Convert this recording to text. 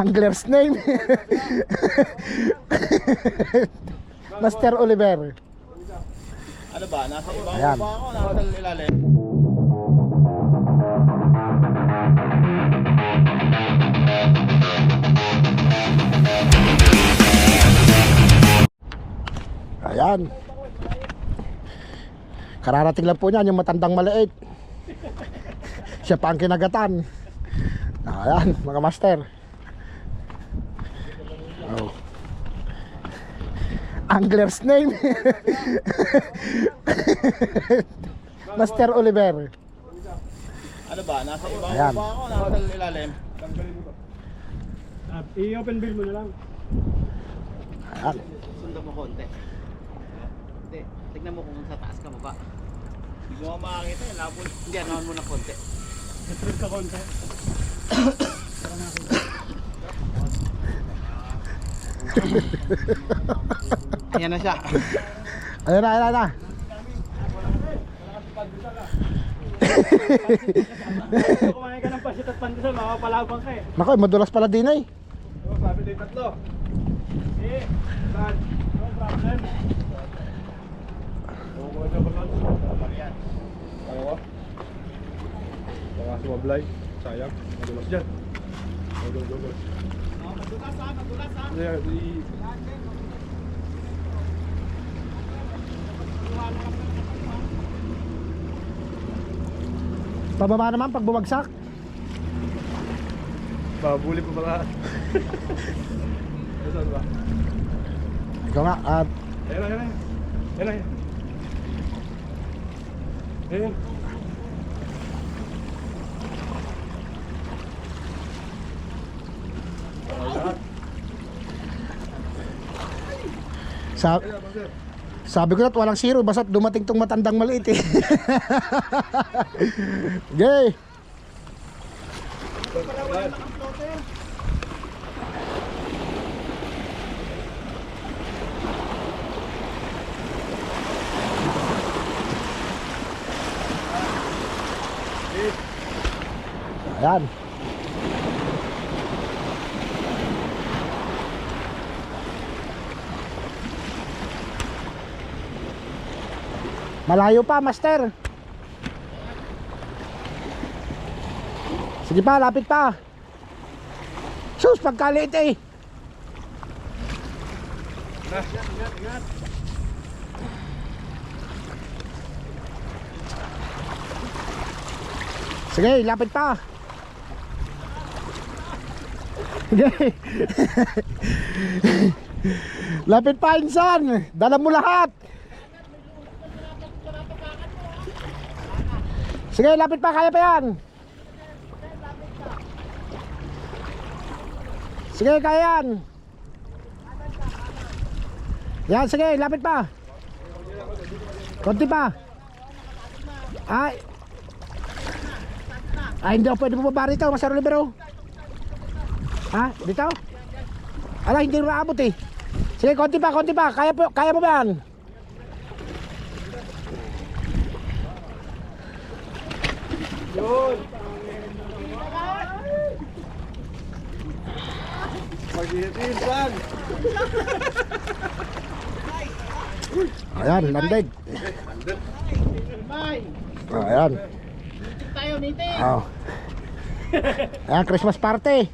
Angler's name. Master Oliver. Ano ba? Nasa ibang Ayan. ba ako? Nasa ilalim. Ayan. Kararating lang po niyan yung matandang maliit. Siya pa ang kinagatan. Ayan, mga master. Oh. Angler's name. Master Oliver. Ano ba? Nasa ibang Ayan. ba ako? Nasa ilalim. I-open bill mo na lang. Ayan. Sundan mo konti. Hindi, tignan mo kung sa taas ka baba. Hindi ko makakita eh. Labon. Hindi, anahan mo na konti. Strip ka konti. Ayan na siya. Ayan na, ayan na. Kung kumain ka ng pasit at pandesal, makapalabang ka eh. Naku, madulas pala din eh. So, sabi din tatlo. Eh, saan? No problem. Oo, ito ba yan? Ano ko? Baka sumablay. Sayang. Madulas dyan. Madulas. Madulas ha? Pababa naman pag bumagsak. Babuli pa pala. Saan ba? Ikaw nga, at Ayan na, ayan na. Ayan na, ayan. Ayan. sa, sabi ko na walang zero basta't dumating tong matandang maliit eh. Okay. Ayan. Malayo pa, master. Sige pa, lapit pa. Sus, pagkaliit eh. Sige, lapit pa. Sige. Lapit pa, insan. Dala mo lahat. Sige, lapit pa, kaya pa yan. Sige, kaya yan. Yan, sige, lapit pa. Konti pa. Ay. Ay, hindi ako pwede bumaba rito, Master Olivero. Ha? Dito? Ala, hindi maabot eh. Sige, konti pa, konti pa. Kaya mo ba yan? Yun! Pag-iitin, saan? Ayan, landig. Ayan. Tayo, niti! Oh. Ayan, Christmas party.